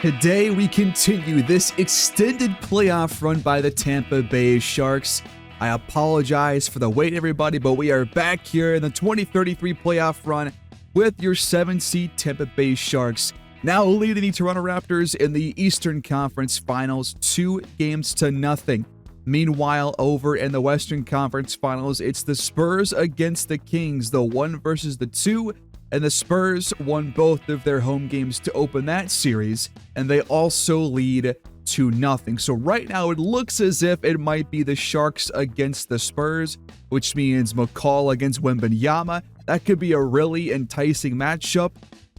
Today we continue this extended playoff run by the Tampa Bay Sharks. I apologize for the wait, everybody, but we are back here in the 2033 playoff run with your 7-seed Tampa Bay Sharks, now leading the Toronto Raptors in the Eastern Conference Finals 2-0. Meanwhile, over in the Western Conference Finals, it's the Spurs against the Kings, the 1 versus the 2. And the Spurs won both of their home games to open that series, and they also lead 2-0. So right now it looks as if it might be the Sharks against the Spurs, which means McCall against Wembanyama. That could be a really enticing matchup,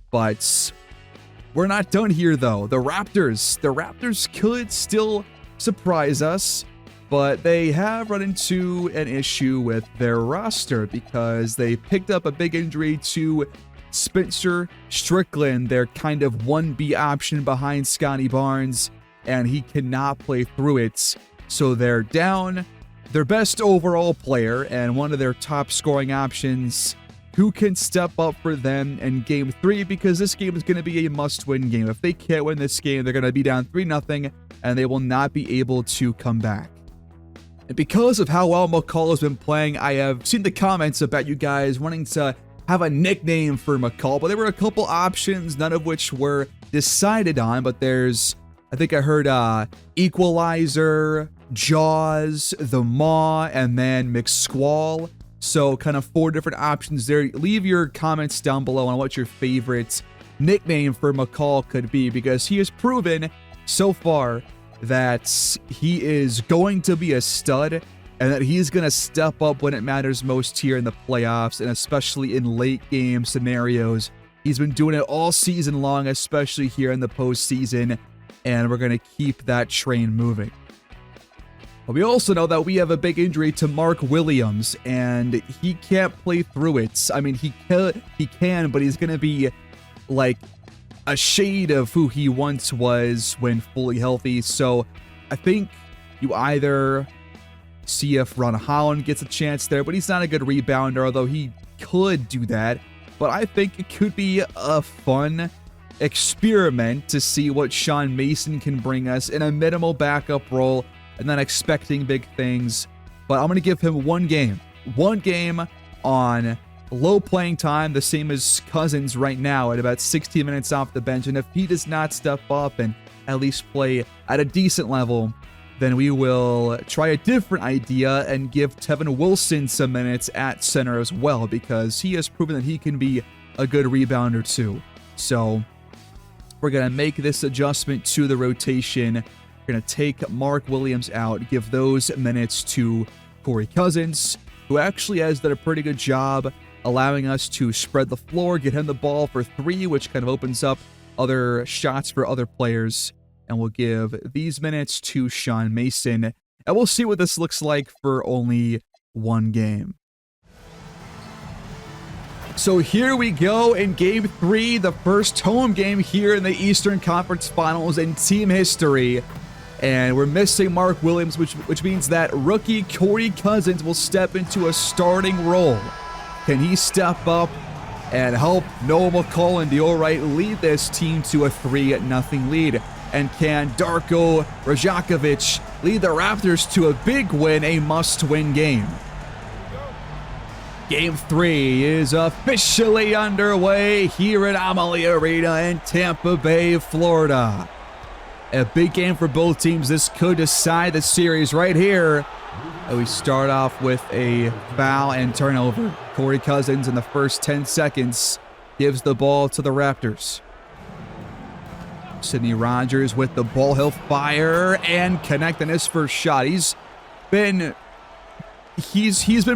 but we're not done here though. The Raptors could still surprise us, but they have run into an issue with their roster because they picked up a big injury to Spencer Strickland, their kind of 1B option behind Scotty Barnes, and he cannot play through it. So they're down their best overall player and one of their top scoring options. Who can step up for them in Game 3? Because this game is going to be a must-win game. If they can't win this game, they're going to be down 3-0, and they will not be able to come back. And because of how well McCall has been playing, I have seen the comments about you guys wanting to have a nickname for McCall, but there were a couple options, none of which were decided on, but there's, I think I heard Equalizer, Jaws, The Maw, and then McSquall. So kind of 4 different options there. Leave your comments down below on what your favorite nickname for McCall could be, because he has proven so far that he is going to be a stud and that he's going to step up when it matters most here in the playoffs, and especially in late game scenarios. He's been doing it all season long, especially here in the postseason, and we're going to keep that train moving. But we also know that we have a big injury to Mark Williams, and he can't play through it. I mean, he can, but he's going to be like a shade of who he once was when fully healthy. So I think you either see if Ron Holland gets a chance there, but he's not a good rebounder, although he could do that. But I think it could be a fun experiment to see what Sean Mason can bring us in a minimal backup role, and then expecting big things. But I'm going to give him one game on low playing time, the same as Cousins right now at about 16 minutes off the bench. And if he does not step up and at least play at a decent level, then we will try a different idea and give Tevin Wilson some minutes at center as well, because he has proven that he can be a good rebounder too. So we're going to make this adjustment to the rotation. We're going to take Mark Williams out, give those minutes to Corey Cousins, who actually has done a pretty good job allowing us to spread the floor, get him the ball for 3, which kind of opens up other shots for other players. And we'll give these minutes to Sean Mason, and we'll see what this looks like for only one game. So here we go in Game 3, the first home game here in the Eastern Conference Finals in team history. And we're missing Mark Williams, which means that rookie Corey Cousins will step into a starting role. Can he step up and help Noah McCall and Dior Wright lead this team to a 3-0 lead? And can Darko Rajakovic lead the Raptors to a big win, a must-win game? Game 3 is officially underway here at Amalie Arena in Tampa Bay, Florida. A big game for both teams. This could decide the series right here. And we start off with a foul and turnover. Corey Cousins in the first 10 seconds gives the ball to the Raptors. Sidney Rogers with the ball. He'll fire and connect on his first shot. He's been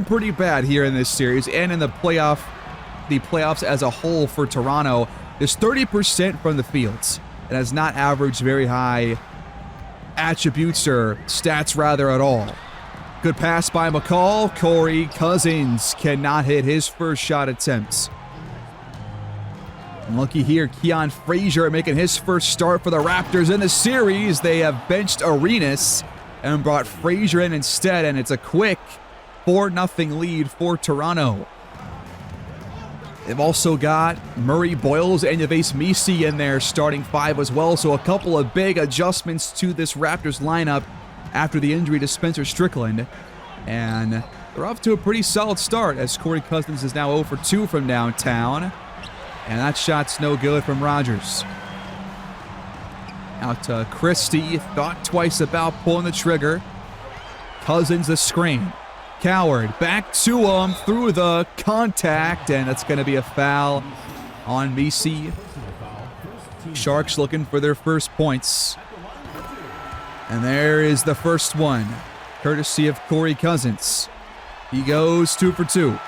pretty bad here in this series and in the playoffs as a whole for Toronto. There's 30% from the fields and has not averaged very high attributes or stats rather at all. Good pass by McCall. Corey Cousins cannot hit his first shot attempts. And looky here, Keon Frazier making his first start for the Raptors in the series. They have benched Arenas and brought Frazier in instead, and it's a quick 4-0 lead for Toronto. They've also got Murray Boyles and Yves Misi in their starting five as well, so a couple of big adjustments to this Raptors lineup after the injury to Spencer Strickland. And they're off to a pretty solid start as Corey Cousins is now 0 for 2 from downtown. And that shot's no good from Rogers. Out to Christie, thought twice about pulling the trigger. Cousins the screen. Coward back to him through the contact, and that's going to be a foul on Misi. Sharks looking for their first points. And there is the first one, courtesy of Corey Cousins. He goes 2 for 2.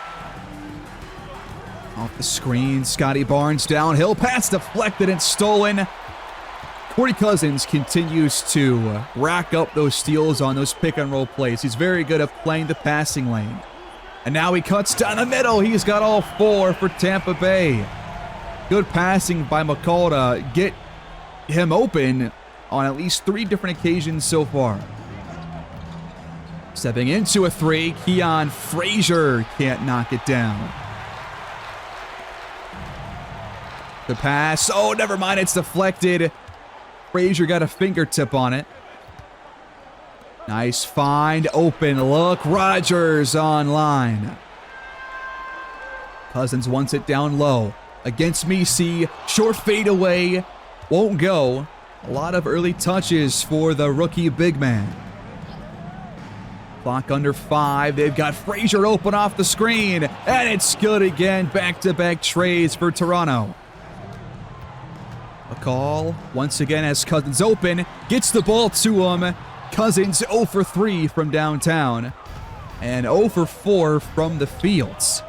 Off the screen, Scotty Barnes downhill, pass deflected and stolen. Corey Cousins continues to rack up those steals on those pick-and-roll plays. He's very good at playing the passing lane. And now he cuts down the middle. He's got all 4 for Tampa Bay. Good passing by McCall to get him open on at least 3 different occasions so far. Stepping into a 3, Keon Frazier can't knock it down. The pass, oh, never mind, it's deflected. Frazier got a fingertip on it. Nice find, open look, Rogers online. Cousins wants it down low. Against Misi, short fadeaway, won't go. A lot of early touches for the rookie big man. Clock under 5, they've got Frazier open off the screen, and it's good again, back-to-back trays for Toronto. McCall once again has Cousins open, gets the ball to him. Cousins 0 for 3 from downtown and 0 for 4 from the fields.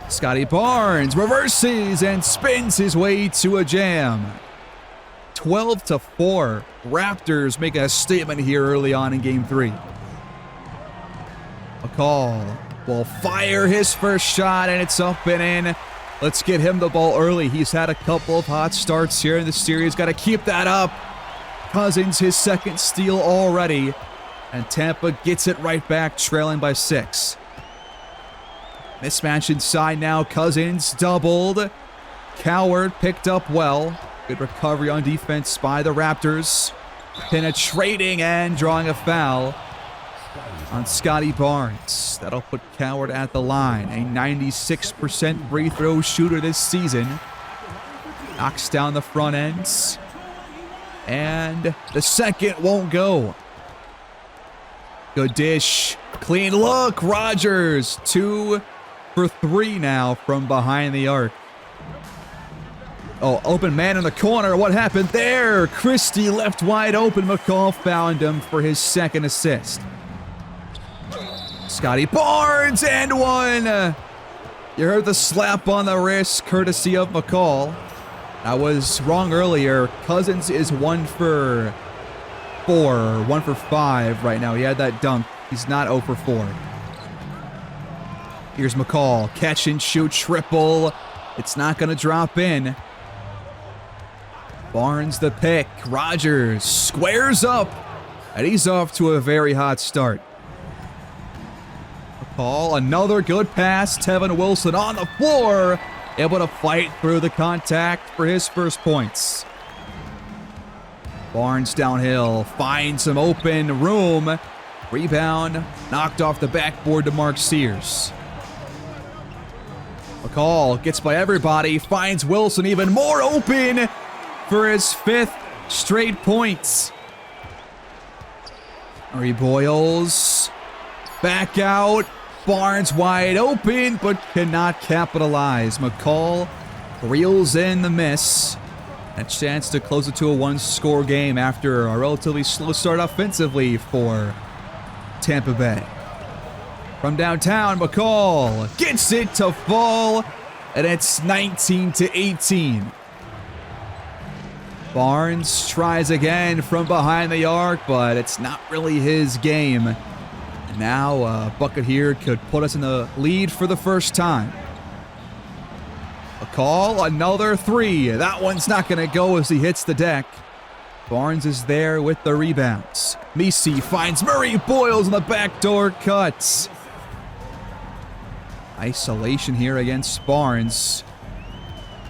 Scotty Barnes reverses and spins his way to a jam. 12-4. Raptors make a statement here early on in Game 3. McCall will fire his first shot, and it's up and in. Let's get him the ball early. He's had a couple of hot starts here in the series. Got to keep that up. Cousins, his second steal already. And Tampa gets it right back, trailing by 6. Mismatch inside now. Cousins doubled. Coward picked up well. Good recovery on defense by the Raptors. Penetrating and drawing a foul on Scotty Barnes. That'll put Coward at the line. A 96% free throw shooter this season. Knocks down the front ends. And the second won't go. Good dish. Clean look. Rogers 2 for 3 now from behind the arc. Oh, open man in the corner. What happened there? Christie left wide open. McCall found him for his second assist. Scotty Barnes and 1. You heard the slap on the wrist courtesy of McCall. I was wrong earlier. Cousins is 1 for 4, 1 for 5 right now. He had that dunk. He's not 0 for 4. Here's McCall. Catch and shoot triple. It's not going to drop in. Barnes the pick. Rogers squares up. And he's off to a very hot start. McCall, another good pass. Tevin Wilson on the floor. Able to fight through the contact for his first points. Barnes downhill. Finds some open room. Rebound. Knocked off the backboard to Mark Sears. McCall gets by everybody. Finds Wilson even more open for his 5th straight points. Murray Boyles. Back out. Barnes wide open, but cannot capitalize. McCall reels in the miss. A chance to close it to a 1-score game after a relatively slow start offensively for Tampa Bay. From downtown, McCall gets it to fall, and it's 19-18. Barnes tries again from behind the arc, but it's not really his game. Now a bucket here could put us in the lead for the first time. McCall, another 3. That one's not going to go as he hits the deck. Barnes is there with the rebounds. Misi finds Murray Boyles in the backdoor cuts. Isolation here against Barnes.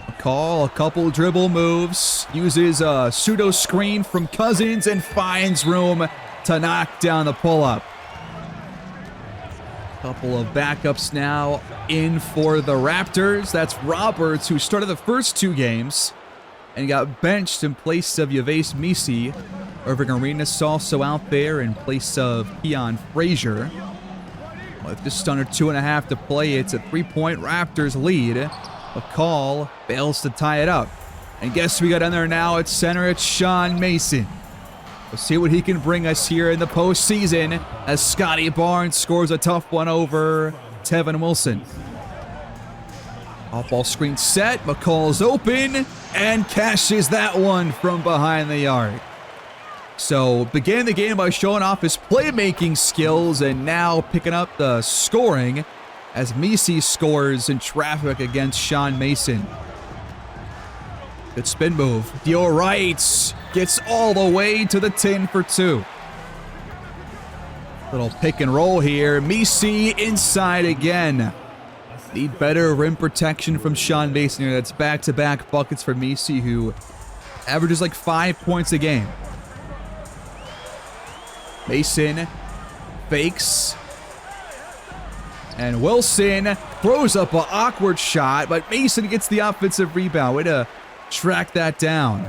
McCall, a couple dribble moves, uses a pseudo screen from Cousins and finds room to knock down the pull-up. Couple of backups now in for the Raptors. That's Roberts, who started the first 2 games and got benched in place of Yves Misi. Irving Arenas also out there in place of Keon Frazier. With just under 2.5 to play, it's a 3-point Raptors lead. McCall fails to tie it up. And guess we got in there now at center, it's Sean Mason. We'll see what he can bring us here in the postseason as Scotty Barnes scores a tough one over Tevin Wilson. Off-ball screen set, McCall's open and cashes that one from behind the arc. So began the game by showing off his playmaking skills and now picking up the scoring as Misi scores in traffic against Sean Mason. Good spin move. Dio Wright gets all the way to the 10 for 2. Little pick and roll here. Misi inside again. Need better rim protection from Sean Mason here. That's back-to-back buckets for Misi, who averages like 5 points a game. Mason fakes. And Wilson throws up an awkward shot, but Mason gets the offensive rebound. Way to track that down.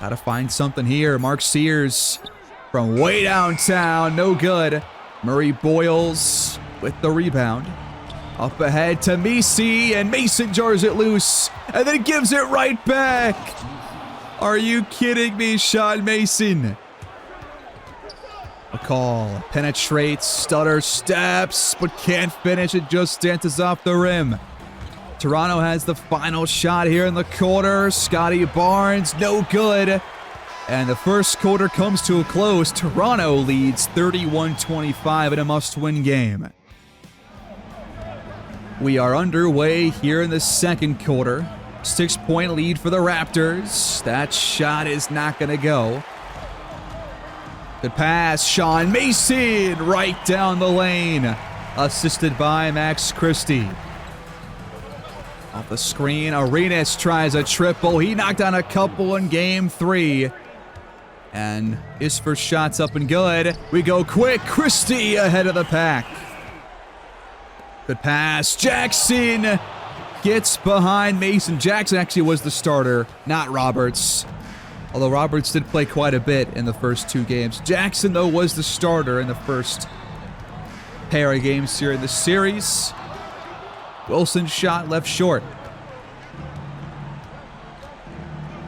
Gotta find something here. Mark Sears from way downtown. No good. Murray Boyles with the rebound. Up ahead to Misi, and Mason jars it loose, and then gives it right back. Are you kidding me, Sean Mason? McCall penetrates, stutter steps, but can't finish. It just dances off the rim. Toronto has the final shot here in the quarter. Scotty Barnes, no good. And the first quarter comes to a close. Toronto leads 31-25 in a must-win game. We are underway here in the second quarter. 6-point lead for the Raptors. That shot is not going to go. Good pass, Sean Mason right down the lane. Assisted by Max Christie. Off the screen, Arenas tries a triple. He knocked down a couple in game 3. And his first shot's up and good. We go quick. Christie ahead of the pack. Good pass. Jackson gets behind Mason. Jackson actually was the starter, not Roberts. Although Roberts did play quite a bit in the first 2 games. Jackson, though, was the starter in the first pair of games here in the series. Wilson's shot left short.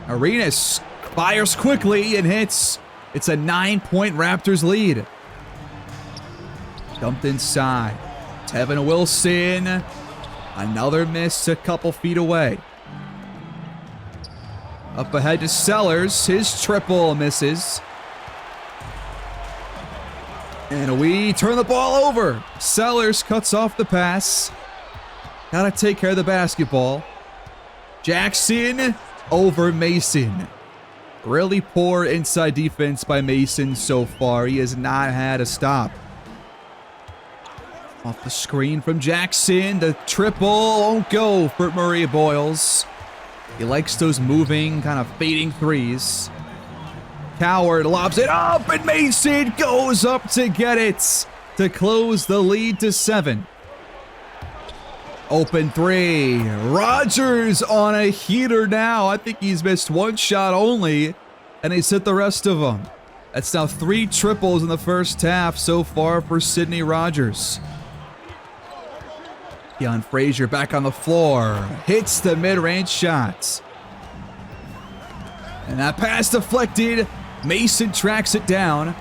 Arenas fires quickly and hits. It's a 9-point Raptors lead. Dumped inside. Tevin Wilson. Another miss a couple feet away. Up ahead to Sellers. His triple misses. And we turn the ball over. Sellers cuts off the pass. Gotta take care of the basketball. Jackson over Mason. Really poor inside defense by Mason so far. He has not had a stop. Off the screen from Jackson. The triple won't go for Murray Boyles. He likes those moving, kind of fading threes. Coward lobs it up, and Mason goes up to get it to close the lead to 7. Open 3. Rogers on a heater now. I think he's missed 1 shot only, and he's hit the rest of them. That's now 3 triples in the first half so far for Sidney Rogers. Keon Frazier back on the floor. Hits the mid-range shot. And that pass deflected. Mason tracks it down.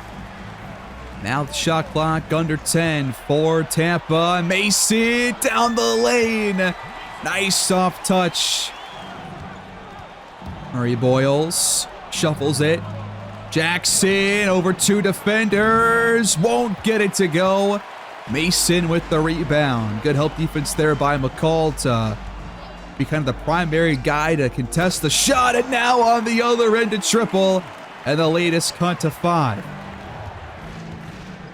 Now the shot clock under 10 for Tampa. Mason down the lane. Nice soft touch. Murray Boyles shuffles it. Jackson over 2 defenders. Won't get it to go. Mason with the rebound. Good help defense there by McCall to be kind of the primary guy to contest the shot. And now on the other end, a triple. And the latest cut to 5.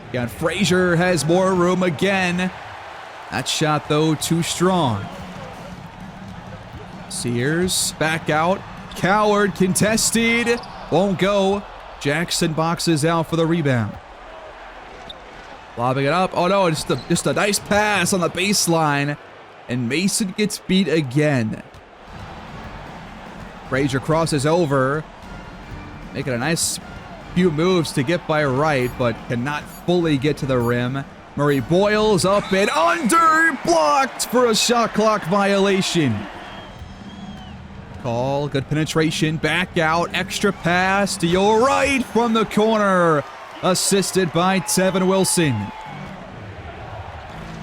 Again, Frazier has more room again. That shot, though, too strong. Sears, back out. Coward contested. Won't go. Jackson boxes out for the rebound. Lobbing it up. Oh, no, just a nice pass on the baseline. And Mason gets beat again. Frazier crosses over. Making a nice few moves to get by right, but cannot fully get to the rim. Murray Boyles up and under. Blocked for a shot clock violation. Call, good penetration, back out, extra pass to your right from the corner. Assisted by Tevin Wilson.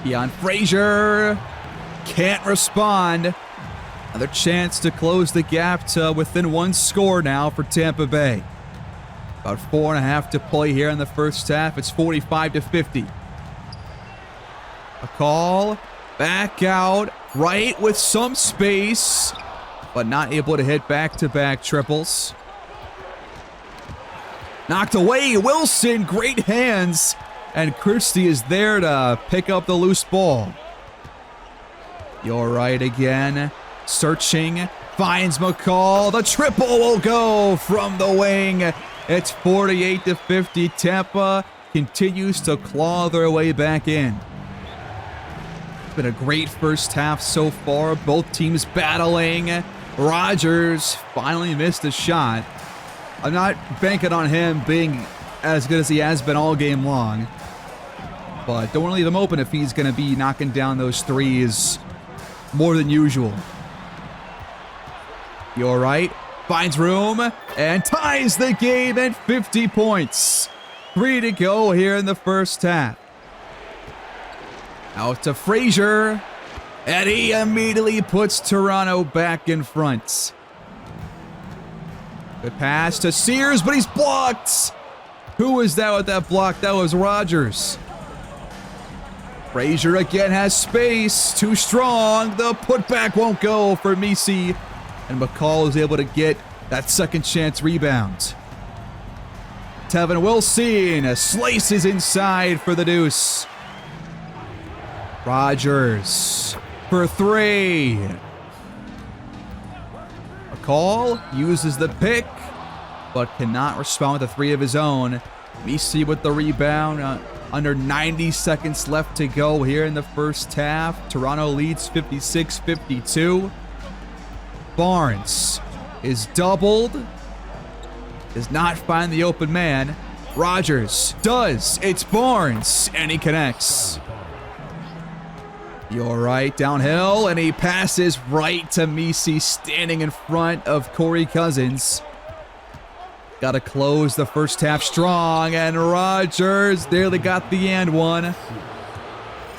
Keon Frazier can't respond. Another chance to close the gap to within one score now for Tampa Bay. About 4.5 to play here in the first half. It's 45-50. A call, back out, right with some space, but not able to hit back-to-back triples. Knocked away, Wilson, great hands, and Christie is there to pick up the loose ball. You're right again, searching, finds McCall, the triple will go from the wing. It's 48-50, Tampa continues to claw their way back in. It's been a great first half so far, both teams battling. Rogers finally missed a shot. I'm not banking on him being as good as he has been all game long. But don't want to leave him open if he's going to be knocking down those threes more than usual. You're right. Finds room and ties the game at 50 points. 3 to go here in the first half. Out to Frazier. And he immediately puts Toronto back in front. Good pass to Sears, but he's blocked. Who was that with that block? That was Rogers. Frazier again has space. Too strong. The putback won't go for Misi. And McCall is able to get that second chance rebound. Tevin Wilson slices inside for the deuce. Rogers for 3. McCall uses the pick, but cannot respond with a 3 of his own. Misi with the rebound. Under 90 seconds left to go here in the first half. Toronto leads 56-52. Barnes is doubled. Does not find the open man. Rogers does. It's Barnes, and he connects. You're right, downhill, and he passes right to Misi, standing in front of Corey Cousins. Got to close the first half strong, and Rogers nearly got the and one.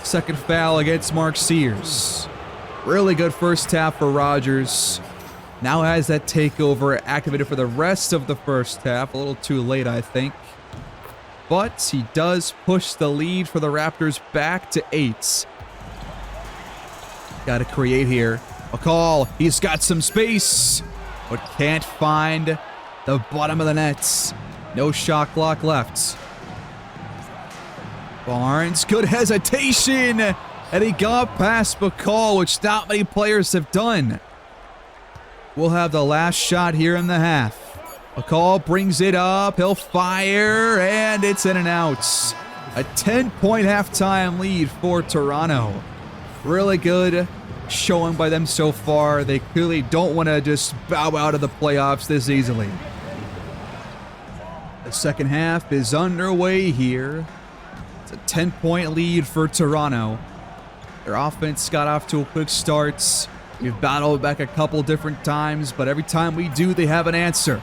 Second foul against Mark Sears. Really good first half for Rogers. Now has that takeover activated for the rest of the first half. A little too late, I think. But he does push the lead for the Raptors back to 8. Got to create here. McCall, he's got some space, but can't find the bottom of the nets. No shot clock left. Barnes, good hesitation, and he got past McCall, which not many players have done. We'll have the last shot here in the half. McCall brings it up, he'll fire, and it's in and out. A 10-point halftime lead for Toronto. Really good showing by them so far. They clearly don't want to just bow out of the playoffs this easily. The second half is underway here. It's a 10-point lead for Toronto. Their offense got off to a quick start. We've battled back a couple different times, but every time we do, they have an answer.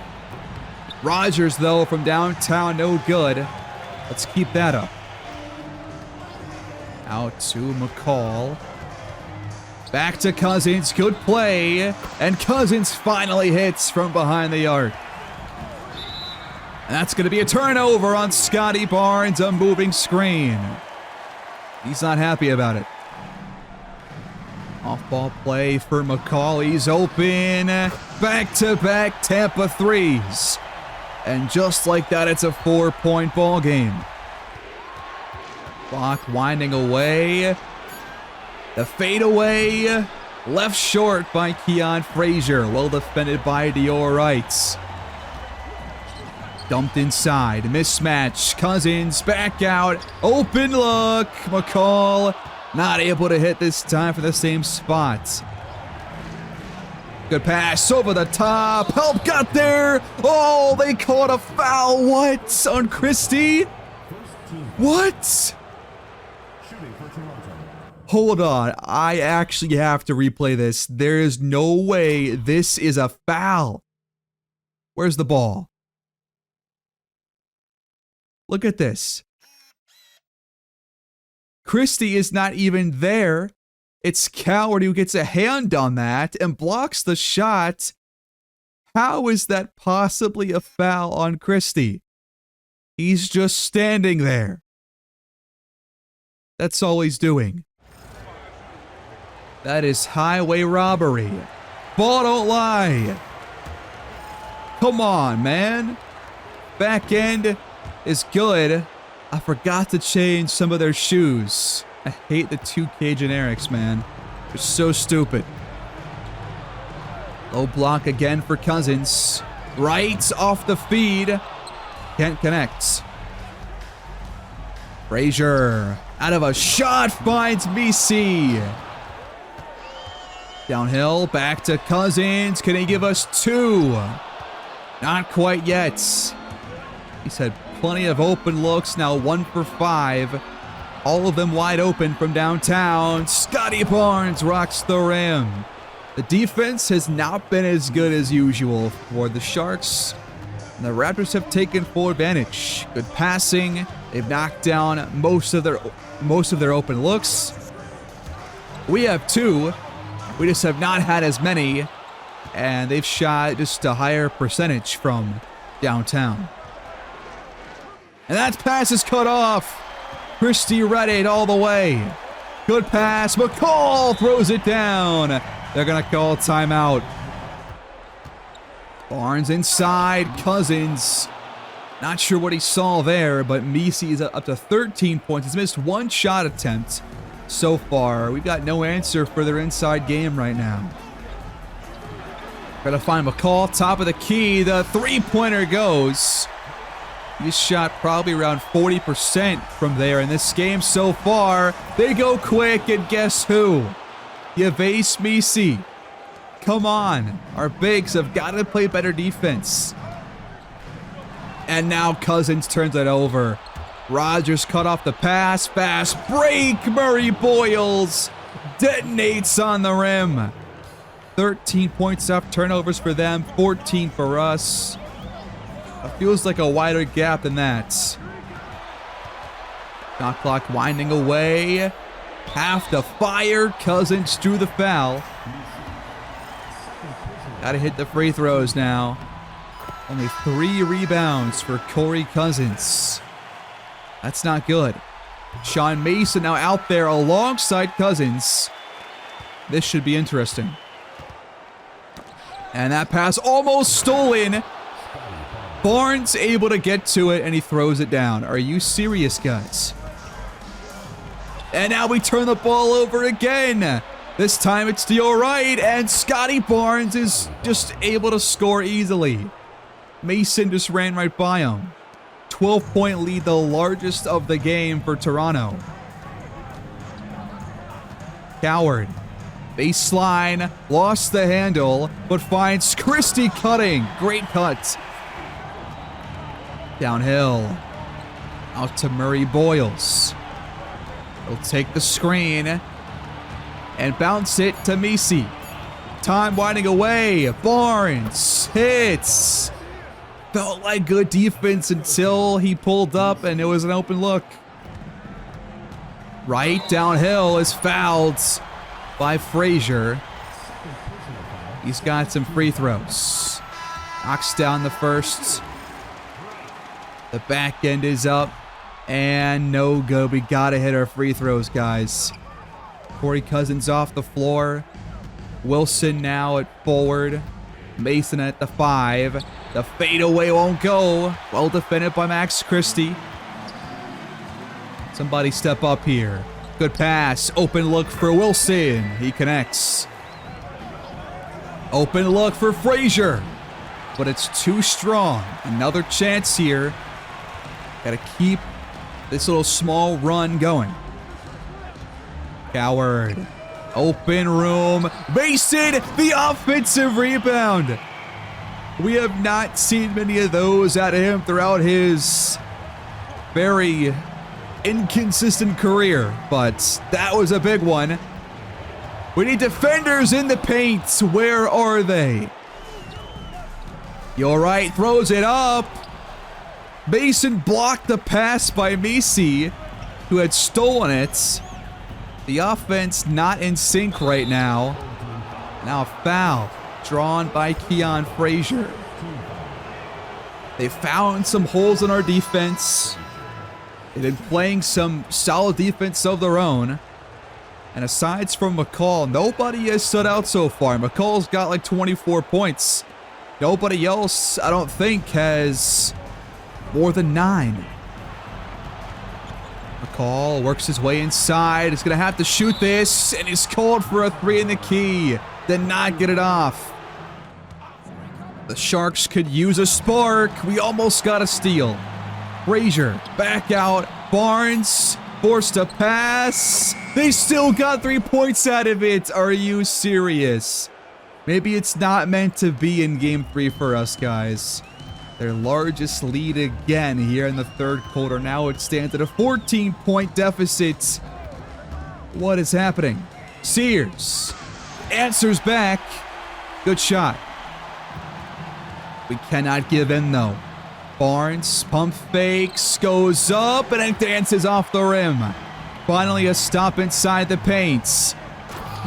Rogers, though, from downtown, no good. Let's keep that up. Out to McCall. Back to Cousins, good play, and Cousins finally hits from behind the arc. And that's going to be a turnover on Scotty Barnes, a moving screen. He's not happy about it. Off-ball play for McCall, he's open. Back-to-back Tampa threes. And just like that, it's a 4-point ball game. Clock winding away. The fadeaway, left short by Keon Frazier. Well defended by Dior Wright. Dumped inside, mismatch. Cousins back out, open look. McCall not able to hit this time for the same spot. Good pass over the top. Help got there. Oh, they called a foul. What? On Christie? What? Hold on. I actually have to replay this. There is no way this is a foul. Where's the ball? Look at this. Christie is not even there. It's Coward who gets a hand on that and blocks the shot. How is that possibly a foul on Christie? He's just standing there. That's all he's doing. That is highway robbery. Ball don't lie. Come on, man. Back end is good. I forgot to change some of their shoes. I hate the 2K generics, man. They're so stupid. Low block again for Cousins. Right off the feed. Can't connect. Frazier out of a shot finds BC. Downhill, back to Cousins. Can he give us two? Not quite yet. He's had plenty of open looks, now 1 for 5. All of them wide open from downtown. Scotty Barnes rocks the rim. The defense has not been as good as usual for the Sharks. And the Raptors have taken full advantage. Good passing. They've knocked down most of their open looks. We have 2. We just have not had as many. And they've shot just a higher percentage from downtown. And that pass is cut off. Christie read it all the way. Good pass. McCall throws it down. They're going to call timeout. Barnes inside. Cousins. Not sure what he saw there, but Messi is up to 13 points. He's missed 1 shot attempt so far. We've got no answer for their inside game right now. Got to find McCall. Top of the key. The three-pointer goes. He's shot probably around 40% from there in this game so far. They go quick, and guess who? Yves Messi. Come on. Our bigs have got to play better defense. And now Cousins turns it over. Rogers cut off the pass. Fast break. Murray Boyles detonates on the rim. 13 points off turnovers for them, 14 for us. It feels like a wider gap than that. Shot clock winding away. Have to fire. Cousins drew the foul. Gotta hit the free throws now. Only 3 rebounds for Corey Cousins. That's not good. Sean Mason now out there alongside Cousins. This should be interesting. And that pass almost stolen. Barnes able to get to it, and he throws it down. Are you serious, guys? And now we turn the ball over again. This time it's Dior Wright, and Scotty Barnes is just able to score easily. Mason just ran right by him. 12-point lead, the largest of the game for Toronto. Coward. Baseline, lost the handle, but finds Christie cutting. Great cut. Downhill. Out to Murray Boyles. He'll take the screen and bounce it to Messi. Time winding away. Barnes hits. Felt like good defense until he pulled up and it was an open look. Right downhill is fouled by Frazier. He's got some free throws. Knocks down the first. The back end is up. And no good. We gotta hit our free throws, guys. Corey Cousins off the floor. Wilson now at forward. Mason at the 5. The fadeaway won't go. Well defended by Max Christie. Somebody step up here. Good pass. Open look for Wilson. He connects. Open look for Frazier. But it's too strong. Another chance here. Got to keep this little small run going. Coward. Open room. Mason, the offensive rebound. We have not seen many of those out of him throughout his very inconsistent career, but that was a big one. We need defenders in the paint. Where are they? You're right, throws it up. Mason blocked the pass by Misi, who had stolen it. The offense not in sync right now. Now a foul drawn by Keon Frazier. They found some holes in our defense. They've been playing some solid defense of their own. And aside from McCall, nobody has stood out so far. McCall's got like 24 points. Nobody else, I don't think, has more than 9. McCall works his way inside. He's going to have to shoot this, and he's called for a 3 in the key. Did not get it off. The Sharks could use a spark. We almost got a steal. Frazier back out. Barnes forced a pass. They still got 3 points out of it. Are you serious? Maybe it's not meant to be in game 3 for us, guys. Their largest lead again here in the third quarter. Now it stands at a 14-point deficit. What is happening? Sears answers back. Good shot. We cannot give in, though. Barnes pump fakes, goes up, and then dances off the rim. Finally a stop inside the paint.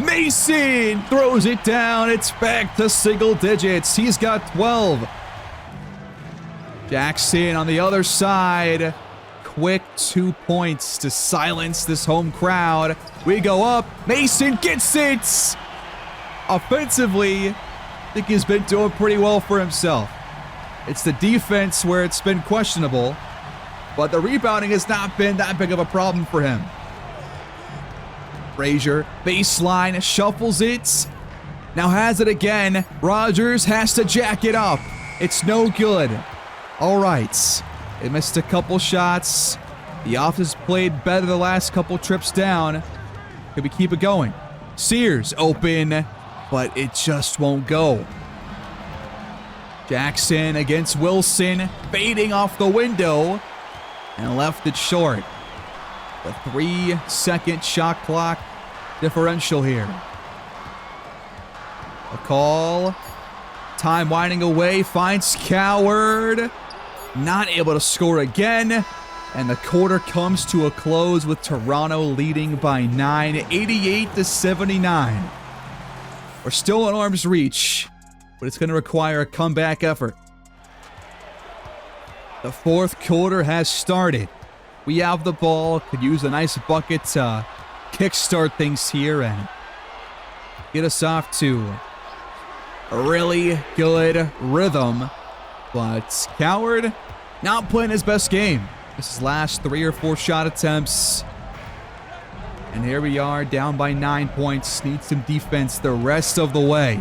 Mason throws it down. It's back to single digits. He's got 12. Jackson on the other side. Quick 2 points to silence this home crowd. We go up. Mason gets it. Offensively, I think he's been doing pretty well for himself. It's the defense where it's been questionable, but the rebounding has not been that big of a problem for him. Frazier, baseline, shuffles it. Now has it again. Rogers has to jack it up. It's no good. All right. It missed a couple shots. The offense played better the last couple trips down. Could we keep it going? Sears open, but it just won't go. Jackson against Wilson, fading off the window, and left it short. The 3-second shot clock differential here. A call. Time winding away, finds Coward. Not able to score again. And the quarter comes to a close with Toronto leading by 9, 88-79. We're still in arm's reach, but it's going to require a comeback effort. The fourth quarter has started. We have the ball, could use a nice bucket to kickstart things here and get us off to a really good rhythm. But Coward not playing his best game. This is last 3 or 4 shot attempts. And here we are, down by 9 points. Need some defense the rest of the way.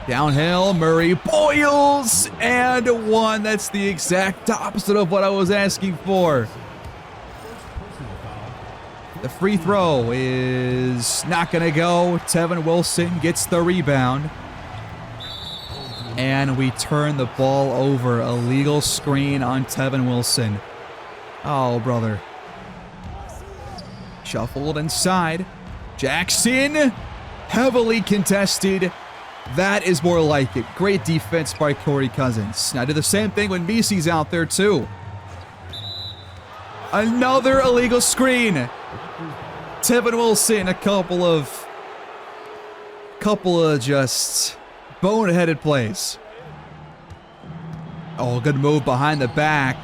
Downhill, Murray boils, and 1. That's the exact opposite of what I was asking for. The free throw is not going to go. Tevin Wilson gets the rebound. And we turn the ball over. Illegal screen on Tevin Wilson. Oh, brother. Shuffled inside. Jackson, heavily contested. That is more like it. Great defense by Corey Cousins. Now do the same thing when Misi's out there too. Another illegal screen. Tevin Wilson, a couple of just boneheaded plays. Oh, good move behind the back.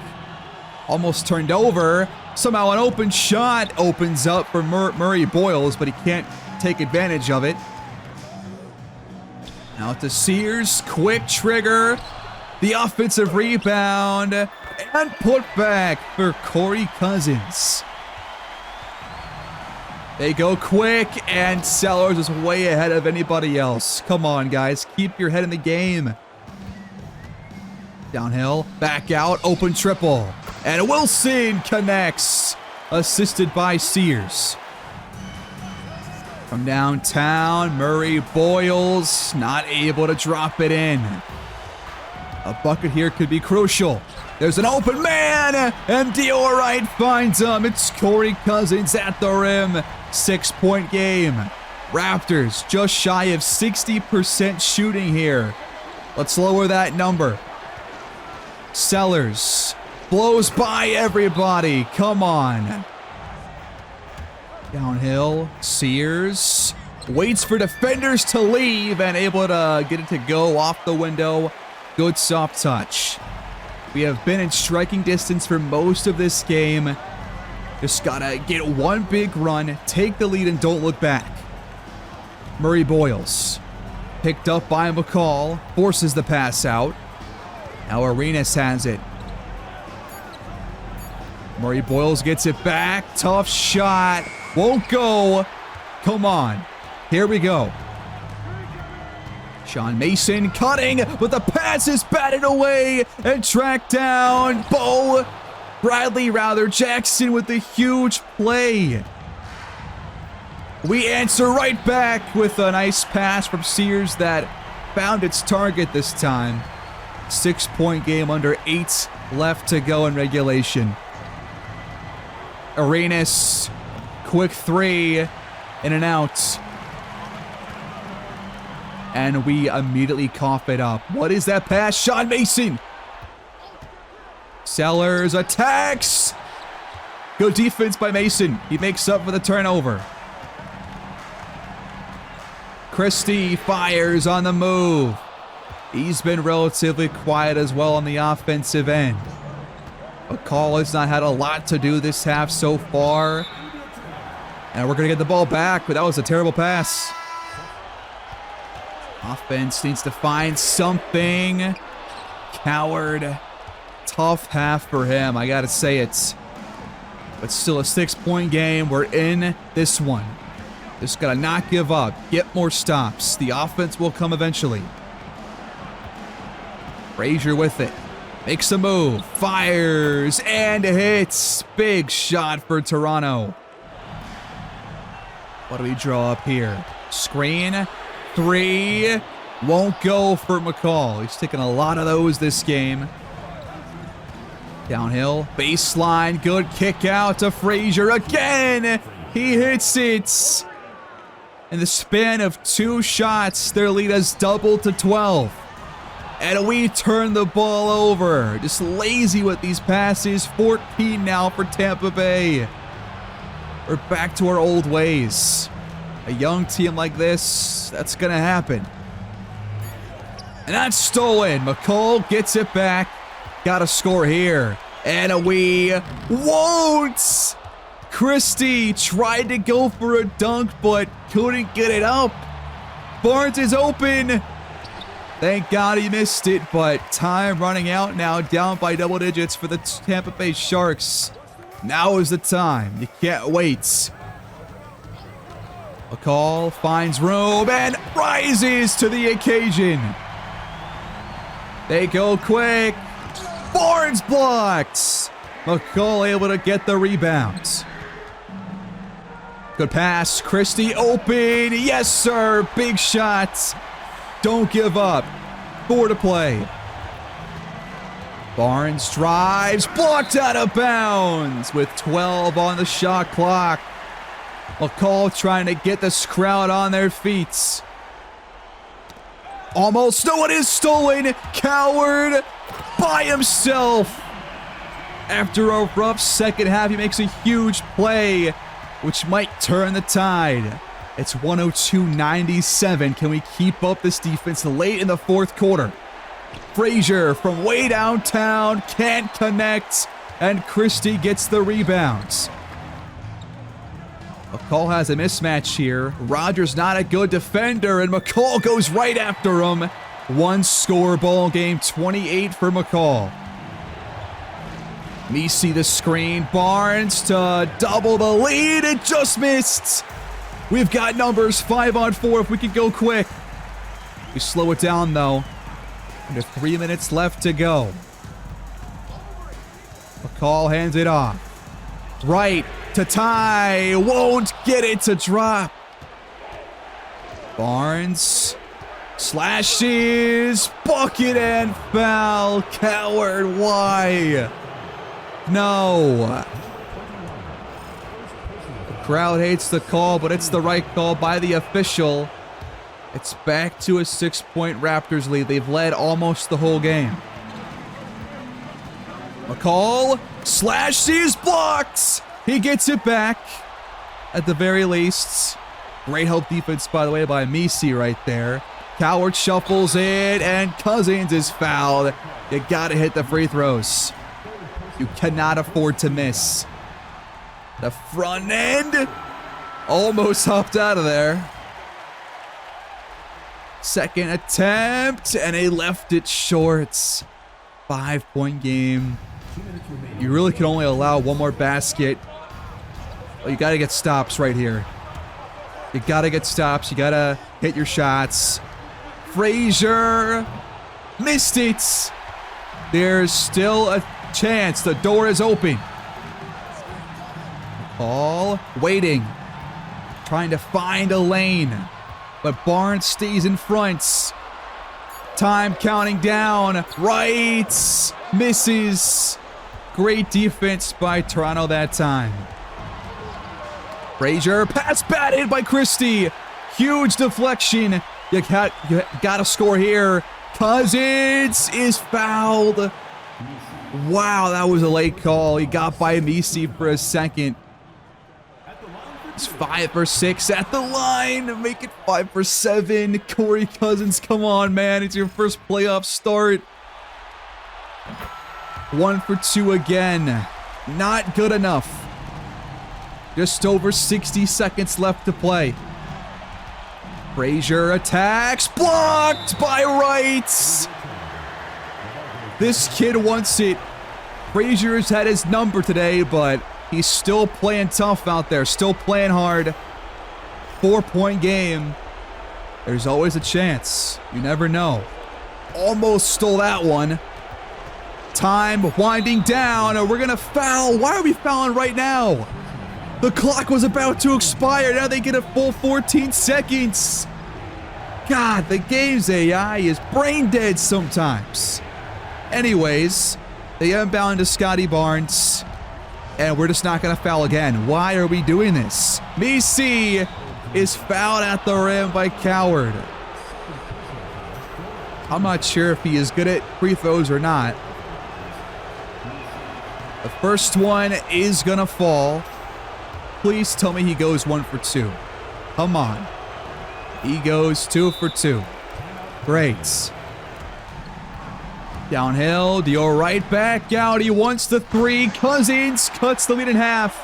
Almost turned over. Somehow an open shot opens up for Murray Boyles, but he can't take advantage of it. Now to Sears, quick trigger, the offensive rebound, and put back for Corey Cousins. They go quick, and Sellers is way ahead of anybody else. Come on, guys. Keep your head in the game. Downhill, back out, open triple. And Wilson connects, assisted by Sears. From downtown, Murray Boyles not able to drop it in. A bucket here could be crucial. There's an open man, and Diorite finds him. It's Corey Cousins at the rim. 6-point game. Raptors just shy of 60% shooting here. Let's lower that number. Sellers blows by everybody. Come on. Downhill, Sears waits for defenders to leave and able to get it to go off the window. Good soft touch. We have been in striking distance for most of this game. Just gotta get one big run, take the lead, and don't look back. Murray Boyles, picked up by McCall, forces the pass out. Now Arenas has it. Murray Boyles gets it back. Tough shot. Won't go. Come on. Here we go. Sean Mason cutting, but the pass is batted away and tracked down. Bradley Jackson with the huge play. We answer right back with a nice pass from Sears that found its target this time. 6-point game, under 8 left to go in regulation. Arenas, quick 3, in and out. And we immediately cough it up. What is that pass? Sean Mason. Sellers attacks. Good defense by Mason. He makes up for the turnover. Christie fires on the move. He's been relatively quiet as well on the offensive end. McCall has not had a lot to do this half so far. And we're going to get the ball back, but that was a terrible pass. Offense needs to find something. Coward. Tough half for him, I gotta say it. But still a 6-point game. We're in this one. Just gotta not give up. Get more stops. The offense will come eventually. Frazier with it. Makes a move. Fires and hits. Big shot for Toronto. What do we draw up here? Screen. 3. Won't go for McCall. He's taking a lot of those this game. Downhill. Baseline. Good kick out to Frazier again. He hits it. In the span of 2 shots, their lead has doubled to 12. And we turn the ball over. Just lazy with these passes. 14 now for Tampa Bay. We're back to our old ways. A young team like this, that's going to happen. And that's stolen. McCall gets it back. Got to score here. And we won't. Christie tried to go for a dunk, but couldn't get it up. Barnes is open. Thank God he missed it, but time running out now, down by double digits for the Tampa Bay Sharks. Now is the time. You can't wait. McCall finds room and rises to the occasion. They go quick. Barnes blocks. McCall able to get the rebound. Good pass. Christie open. Yes, sir. Big shots. Don't give up. 4 to play. Barnes drives. Blocked out of bounds with 12 on the shot clock. McCall trying to get this crowd on their feet. Almost. No, it is stolen. Coward by himself. After a rough second half, he makes a huge play, which might turn the tide. It's 102-97. Can we keep up this defense late in the 4th quarter? Frazier from way downtown can't connect, and Christie gets the rebounds. McCall has a mismatch here. Rogers not a good defender, and McCall goes right after him. 1 score ball game, 28 for McCall. Me see the screen. Barnes to double the lead. It just missed. We've got numbers 5-on-4 if we can go quick. We slow it down, though. Under 3 minutes left to go. McCall hands it off. Right to tie. Won't get it to drop. Barnes slashes. Bucket and foul. Coward, why? No. The crowd hates the call, but it's the right call by the official. It's back to a 6-point Raptors lead. They've led almost the whole game. McCall slashes, blocks. He gets it back at the very least. Great help defense, by the way, by Misi right there. Coward shuffles it, and Cousins is fouled. You gotta hit the free throws. You cannot afford to miss. The front end almost hopped out of there. Second attempt, and they left it short. 5-point game. You really can only allow one more basket. Oh, you got to get stops right here. You got to get stops. You got to hit your shots. Frazier missed it. There's still a chance. The door is open. Ball waiting. Trying to find a lane. But Barnes stays in front. Time counting down. Right. Misses. Great defense by Toronto that time. Frazier, pass batted by Christie. Huge deflection. You got to score here. Cousins is fouled. Wow, that was a late call. He got by Misi for a second. It's 5 for 6 at the line. Make it 5 for 7. Corey Cousins, come on, man. It's your first playoff start. 1 for 2 again. Not good enough. Just over 60 seconds left to play. Frazier attacks. Blocked by Wright. This kid wants it. Frazier's had his number today, but he's still playing tough out there. Still playing hard. 4-point game. There's always a chance. You never know. Almost stole that one. Time winding down. We're going to foul. Why are we fouling right now? The clock was about to expire. Now they get a full 14 seconds. God, the game's AI is brain dead sometimes. Anyways, they inbound to Scotty Barnes. And we're just not going to foul again. Why are we doing this? Misi is fouled at the rim by Coward. I'm not sure if he is good at free throws or not. The first one is going to fall. Please tell me he goes 1 for 2. Come on. He goes 2 for 2. Great. Downhill, Dior right back out. He wants the 3. Cousins cuts the lead in half.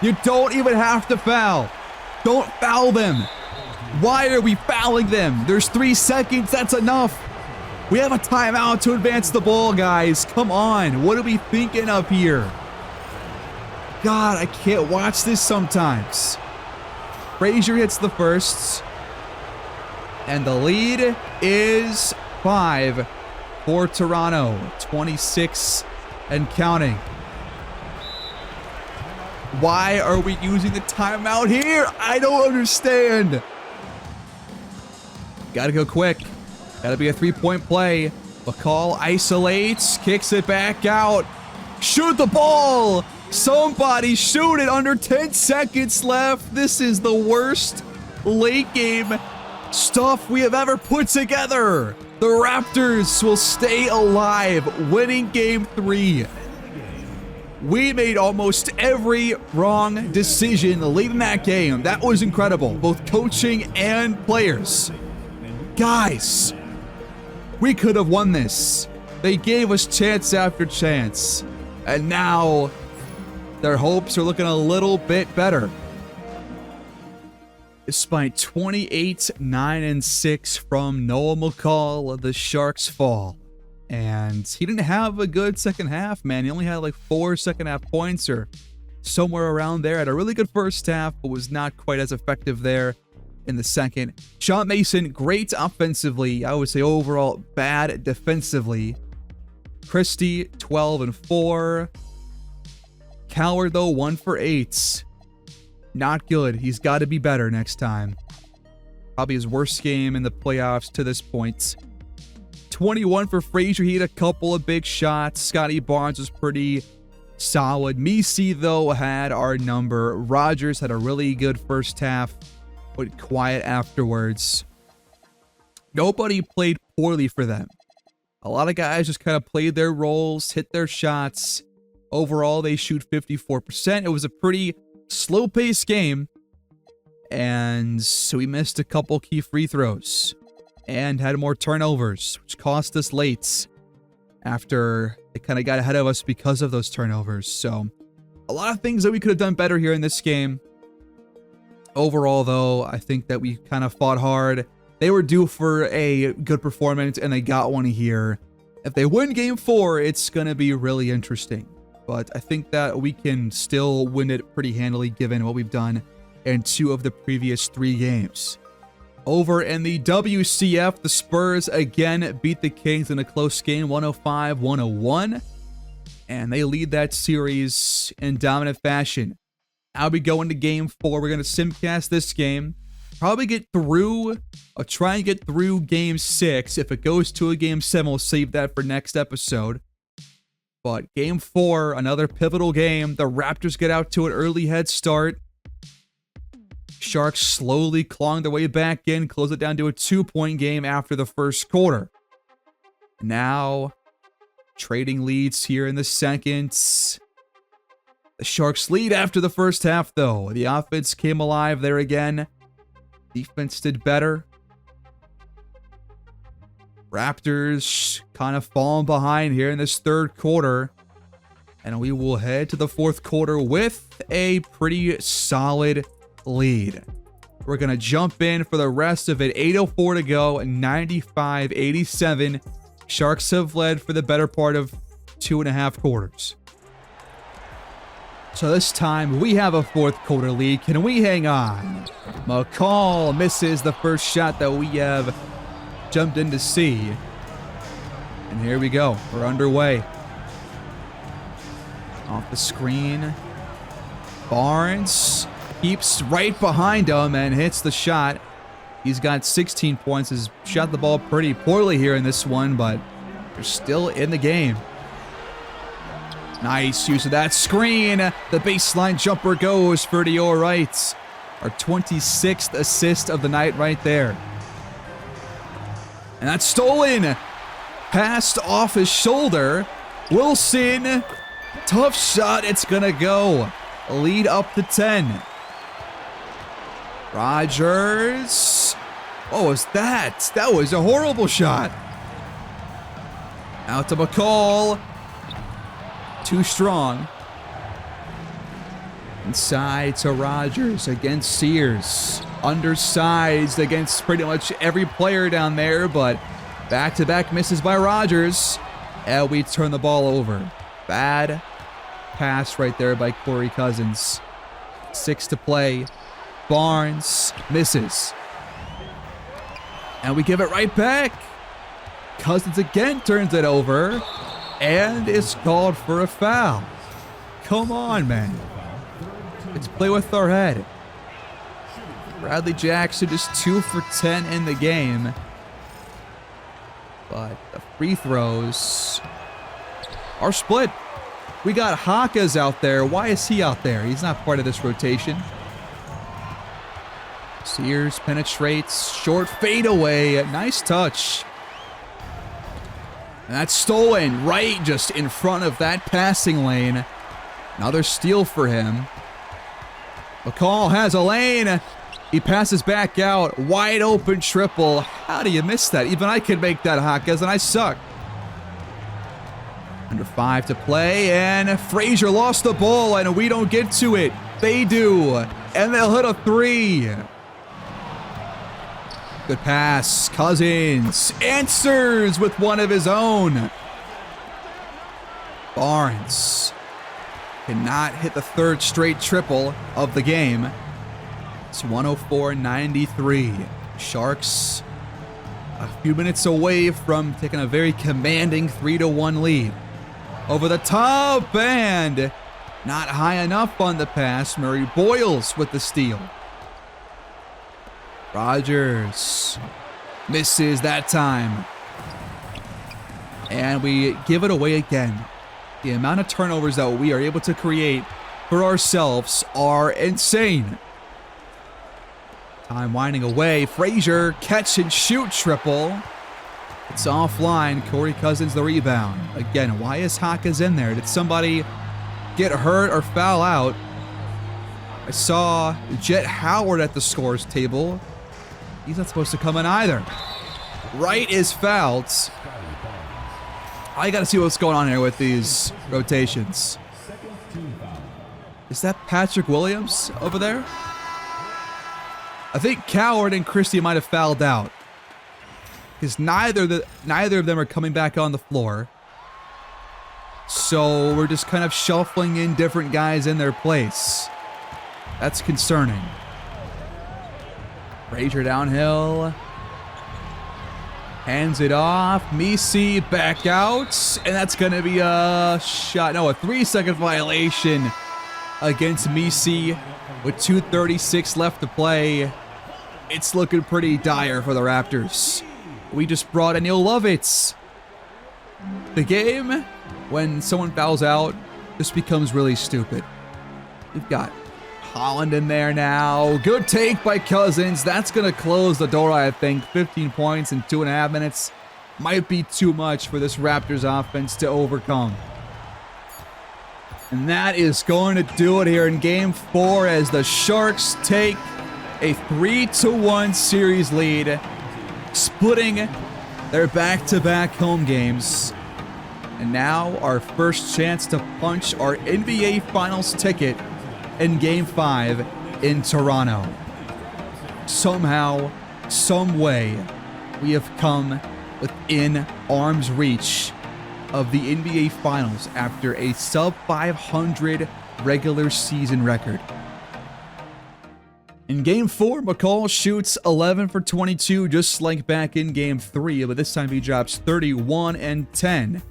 You don't even have to foul. Don't foul them. Why are we fouling them? There's 3 seconds. That's enough. We have a timeout to advance the ball, guys. Come on. What are we thinking of here? God, I can't watch this sometimes. Frazier hits the first. And the lead is 5 for Toronto. 26 and counting. Why are we using the timeout here? I don't understand. Gotta go quick. Gotta be a 3-point play. McCall isolates, kicks it back out. Shoot the ball. Somebody shoot it under 10 seconds left. This is the worst late game stuff we have ever put together. The Raptors will stay alive, winning game 3. We made almost every wrong decision late in that game. That was incredible, both coaching and players. Guys, we could have won this. They gave us chance after chance. And now their hopes are looking a little bit better. Despite 28-9-6 from Noah McCall, the Sharks fall. And he didn't have a good second half, man. He only had like 4 second half points or somewhere around there. Had a really good first half, but was not quite as effective there in the second. Sean Mason, great offensively. I would say overall bad defensively. Christie, 12 and 4. Coward, though, 1 for 8. Not good. He's got to be better next time. Probably his worst game in the playoffs to this point. 21 for Frazier. He had a couple of big shots. Scotty Barnes was pretty solid. Misi, though, had our number. Rogers had a really good first half, but quiet afterwards. Nobody played poorly for them. A lot of guys just kind of played their roles, hit their shots. Overall, they shoot 54%. It was a pretty slow-paced game. And so we missed a couple key free throws and had more turnovers, which cost us late after they kind of got ahead of us because of those turnovers. So a lot of things that we could have done better here in this game. Overall, though, I think that we kind of fought hard. They were due for a good performance, and they got one here. If they win Game 4, it's going to be really interesting. But I think that we can still win it pretty handily given what we've done in 2 of the previous 3 games. Over in the WCF, the Spurs again beat the Kings in a close game, 105-101. And they lead that series in dominant fashion. I'll be going to Game 4. We're going to simcast this game. Probably get through, I'll try and get through Game 6. If it goes to a Game 7, we'll save that for next episode. But Game 4, another pivotal game. The Raptors get out to an early head start. Sharks slowly clawing their way back in, close it down to a 2-point game after the first quarter. Now, trading leads here in the second. The Sharks lead after the first half, though. The offense came alive there again. Defense did better. Raptors kind of falling behind here in this third quarter. And we will head to the fourth quarter with a pretty solid lead. We're going to jump in for the rest of it. 8:04 to go, 95-87. Sharks have led for the better part of 2.5 quarters. So this time we have a fourth quarter lead. Can we hang on? McCall misses the first shot that we have jumped in to see. And here we go. We're underway. Off the screen. Barnes keeps right behind him and hits the shot. He's got 16 points. He's shot the ball pretty poorly here in this one, but they're still in the game. Nice use of that screen. The baseline jumper goes for Dior Wright. Our 26th assist of the night right there. And that's stolen. Passed off his shoulder. Wilson. Tough shot. It's going to go. Lead up to 10. Rogers. What was that? That was a horrible shot. Out to McCall. Too strong. Inside to Rogers against Sears. Undersized against pretty much every player down there, but back-to-back misses by Rogers. And we turn the ball over. Bad pass right there by Corey Cousins. 6 to play. Barnes misses. And we give it right back. Cousins again turns it over. And is called for a foul. Come on, man. Let's play with our head. Bradley Jackson is 2 for 10 in the game. But the free throws are split. We got Hakas out there. Why is he out there? He's not part of this rotation. Sears penetrates. Short fadeaway. Nice touch. And that's stolen right just in front of that passing lane. Another steal for him. McCall has a lane. He passes back out. Wide open triple. How do you miss that? Even I could make that, Hakas, and I suck. Under 5 to play, and Frazier lost the ball, and we don't get to it. They do, and they'll hit a 3. Good pass. Cousins answers with one of his own. Barnes cannot hit the third straight triple of the game. It's 104-93. Sharks a few minutes away from taking a very commanding 3-1 lead. Over the top and not high enough on the pass. Murray Boyles with the steal. Rogers misses that time. And we give it away again. The amount of turnovers that we are able to create for ourselves are insane. Time winding away. Frazier, catch and shoot triple. It's offline. Corey Cousins the rebound. Again, why is Hawkins in there? Did somebody get hurt or foul out? I saw Jet Howard at the scores table. He's not supposed to come in either. Wright is fouled. I gotta see what's going on here with these rotations. Is that Patrick Williams over there? I think Coward and Christie might have fouled out. Because neither of them are coming back on the floor. So we're just kind of shuffling in different guys in their place. That's concerning. Frazier downhill. Hands it off. Misi back out. And that's going to be a shot. No, a 3-second violation against Misi with 2:36 left to play. It's looking pretty dire for the Raptors. We just brought in You'll love it. The game, when someone fouls out, just becomes really stupid. We've got Holland in there now. Good take by Cousins. That's going to close the door, I think. 15 points in 2.5 minutes might be too much for this Raptors offense to overcome. And that is going to do it here in Game 4 as the Sharks take a 3-1 series lead, splitting their back-to-back home games. And now our first chance to punch our NBA Finals ticket in Game 5 in Toronto. Somehow, some way, we have come within arm's reach of the NBA Finals after a sub-500 regular season record. In Game 4, McCall shoots 11 for 22, just like back in Game 3, but this time he drops 31 and 10.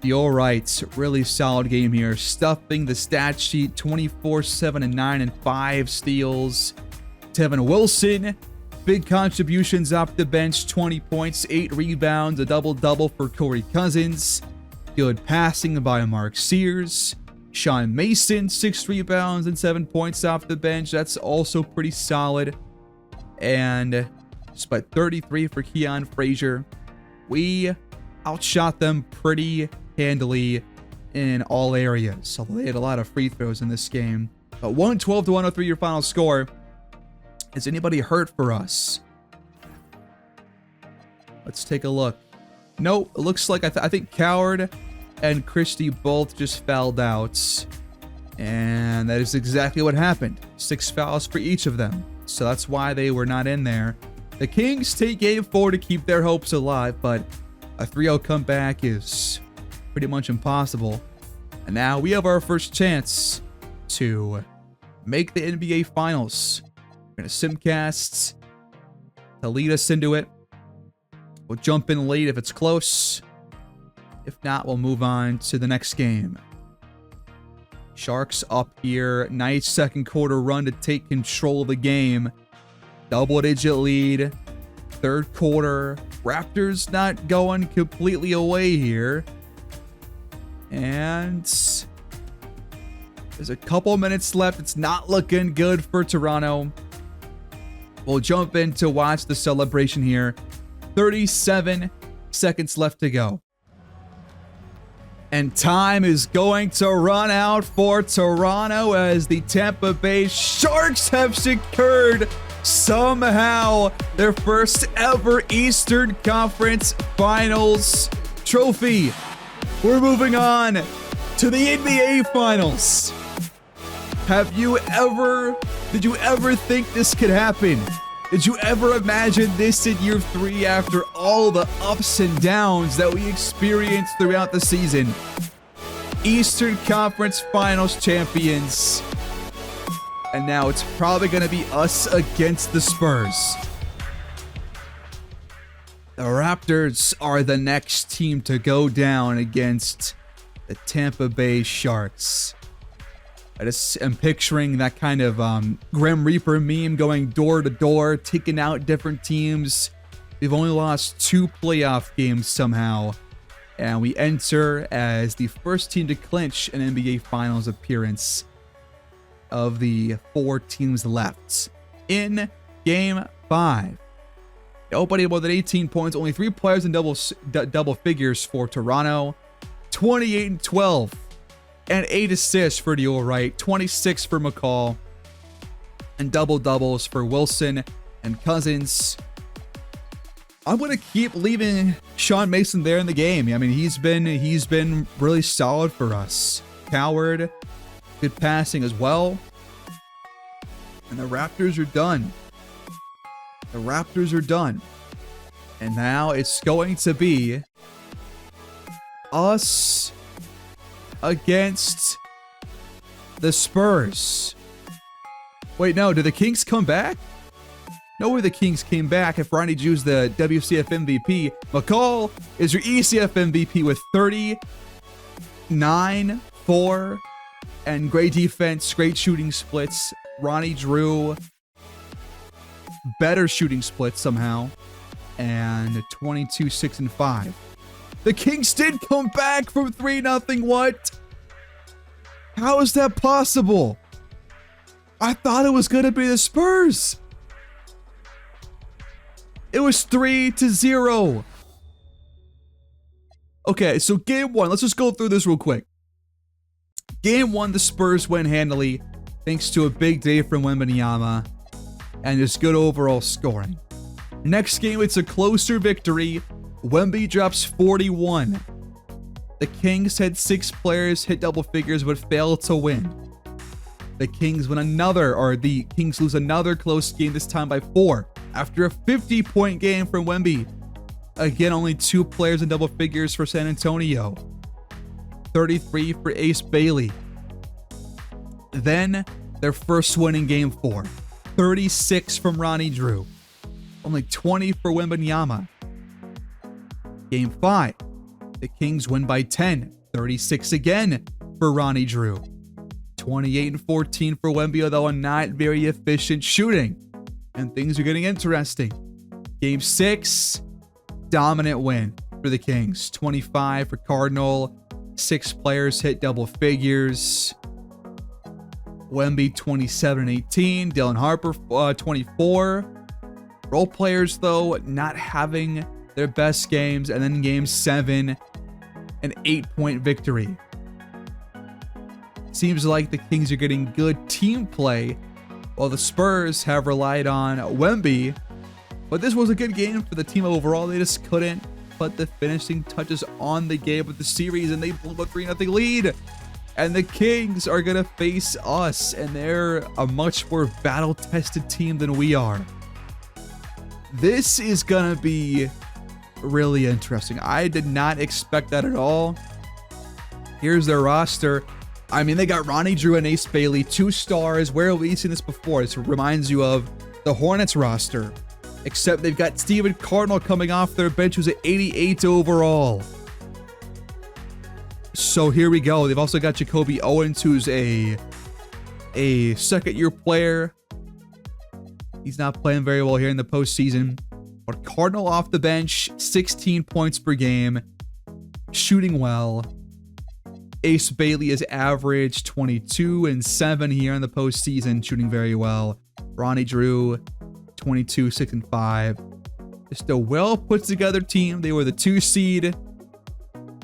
The All-Rights, really solid game here. Stuffing the stat sheet, 24, 7, and 9, and 5 steals. Tevin Wilson, big contributions off the bench, 20 points, 8 rebounds, a double-double for Corey Cousins. Good passing by Mark Sears. Sean Mason, 6 rebounds and 7 points off the bench. That's also pretty solid. And despite 33 for Keon Frazier, we outshot them pretty handily in all areas, although they had a lot of free throws in this game. But 112-103 your final score. Is anybody hurt for us? Let's take a look. No, it looks like I think Coward and Christie both just fouled out. And that is exactly what happened. 6 fouls for each of them. So that's why they were not in there. The Kings take Game 4 to keep their hopes alive, but a 3-0 comeback is pretty much impossible. And now we have our first chance to make the NBA Finals. We're going to simcast to lead us into it. We'll jump in late if it's close. If not, we'll move on to the next game. Sharks up here. Nice second quarter run to take control of the game. Double-digit lead. Third quarter. Raptors not going completely away here. And there's a couple minutes left. It's not looking good for Toronto. We'll jump in to watch the celebration here. 37 seconds left to go. And time is going to run out for Toronto as the Tampa Bay Sharks have secured somehow their first ever Eastern Conference Finals trophy. We're moving on to the NBA Finals. Did you ever think this could happen? Did you ever imagine this in year 3 after all the ups and downs that we experienced throughout the season? Eastern Conference Finals champions. And now it's probably going to be us against the Spurs. The Raptors are the next team to go down against the Tampa Bay Sharks. I just am picturing that kind of Grim Reaper meme going door to door, taking out different teams. We've only lost 2 playoff games somehow. And we enter as the first team to clinch an NBA Finals appearance of the 4 teams left. In Game 5. Nobody more than 18 points. Only 3 players in double figures for Toronto. 28-12. And 8 assists for Dior Wright. 26 for McCall. And double-doubles for Wilson and Cousins. I'm going to keep leaving Sean Mason there in the game. I mean, he's been really solid for us. Coward. Good passing as well. And the Raptors are done. The Raptors are done. And now it's going to be us against the Spurs. Wait, no, did the Kings come back? No way the Kings came back if Ronnie Drew's the WCF MVP. McCall is your ECF MVP with 39, 4, and great defense, great shooting splits. Ronnie Drew, better shooting splits somehow, and 22, 6, and 5. The Kings did come back from 3-0. What? How is that possible? I thought it was going to be the Spurs. It was 3-0. Okay, so game 1. Let's just go through this real quick. Game 1, the Spurs win handily, thanks to a big day from Wembanyama and just good overall scoring. Next game, it's a closer victory. Wemby drops 41. The Kings had 6 players hit double figures but failed to win. The Kings lose another close game, this time by 4, after a 50-point game from Wemby. Again, only 2 players in double figures for San Antonio. 33 for Ace Bailey. Then, their first win in Game 4. 36 from Ronnie Drew. Only 20 for Wembanyama. Game 5. The Kings win by 10. 36 again for Ronnie Drew. 28 and 14 for Wemby, although not very efficient shooting. And things are getting interesting. Game 6. Dominant win for the Kings. 25 for Cardinal. 6 players hit double figures. Wemby 27 and 18. Dylan Harper 24. Role players, though, not having their best games. And then game 7, an 8-point victory. Seems like the Kings are getting good team play, while the Spurs have relied on Wemby. But this was a good game for the team overall. They just couldn't put the finishing touches on the game with the series, and they blew a 3-0 lead. And the Kings are going to face us, and they're a much more battle-tested team than we are. This is going to be really interesting. I did not expect that at all. Here's their roster. I mean, they got Ronnie Drew and Ace Bailey, 2 stars. Where have we seen this before? This reminds you of the Hornets roster. Except they've got Steven Cardinal coming off their bench, who's at 88 overall. So here we go. They've also got Jacoby Owens, who's a second-year player. He's not playing very well here in the postseason. But Cardinal off the bench, 16 points per game, shooting well. Ace Bailey is average 22 and 7 here in the postseason, shooting very well. Ronnie Drew, 22, 6 and 5. Just a well put together team. They were the 2 seed,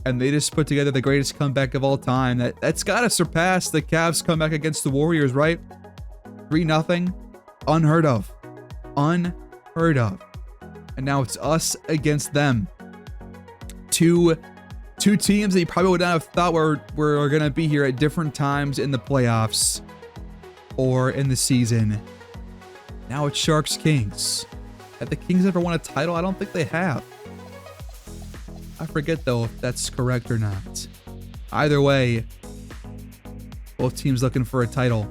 and they just put together the greatest comeback of all time. That's got to surpass the Cavs comeback against the Warriors, right? 3-0, unheard of, unheard of. And now it's us against them. Two teams that you probably would not have thought were going to be here at different times in the playoffs or in the season. Now it's Sharks Kings. Have the Kings ever won a title? I don't think they have. I forget though if that's correct or not. Either way, both teams looking for a title.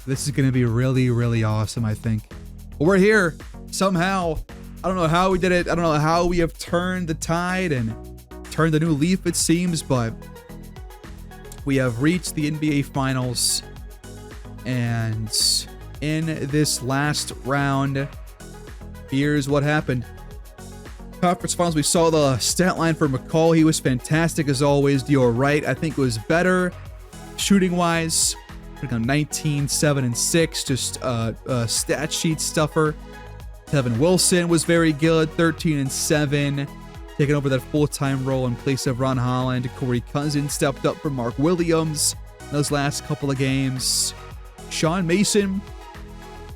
This is going to be really, really awesome, I think. But we're here somehow. I don't know how we did it. I don't know how we have turned the tide and turned a new leaf, it seems, but we have reached the NBA Finals. And in this last round, here's what happened. Conference Finals, we saw the stat line for McCall. He was fantastic as always. You're right. I think it was better shooting-wise. 19, 7, and 6. Just a stat sheet stuffer. Kevin Wilson was very good. 13 and 7. Taking over that full-time role in place of Ron Holland. Corey Cousins stepped up for Mark Williams in those last couple of games. Sean Mason,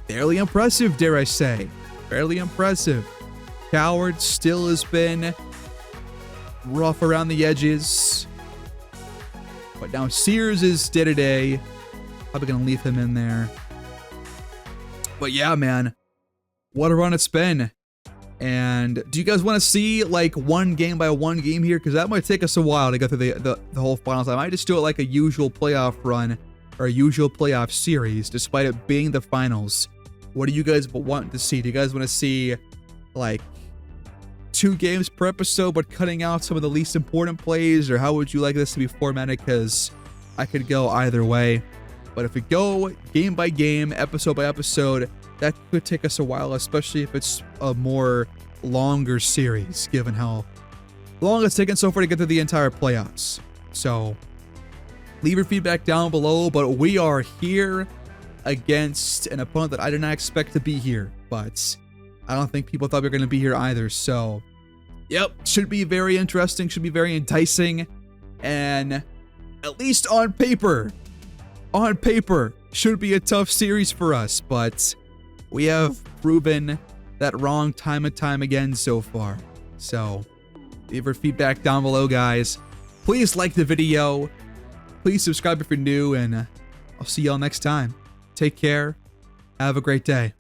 fairly impressive, dare I say. Fairly impressive. Coward still has been rough around the edges. But now Sears is day-to-day. Probably going to leave him in there. But yeah, man. What a run it's been. And do you guys want to see like one game by one game here? Because that might take us a while to go through the whole finals. I might just do it like a usual playoff run or a usual playoff series, despite it being the finals. What do you guys want to see? Do you guys want to see like 2 games per episode, but cutting out some of the least important plays? Or how would you like this to be formatted? Because I could go either way. But if we go game by game, episode by episode, that could take us a while, especially if it's a more longer series, given how long it's taken so far to get through the entire playoffs. So leave your feedback down below, but we are here against an opponent that I did not expect to be here, but I don't think people thought we were going to be here either. So yep, should be very interesting, should be very enticing, and at least on paper, should be a tough series for us, but we have proven that wrong time and time again so far. So leave your feedback down below, guys. Please like the video. Please subscribe if you're new, and I'll see y'all next time. Take care. Have a great day.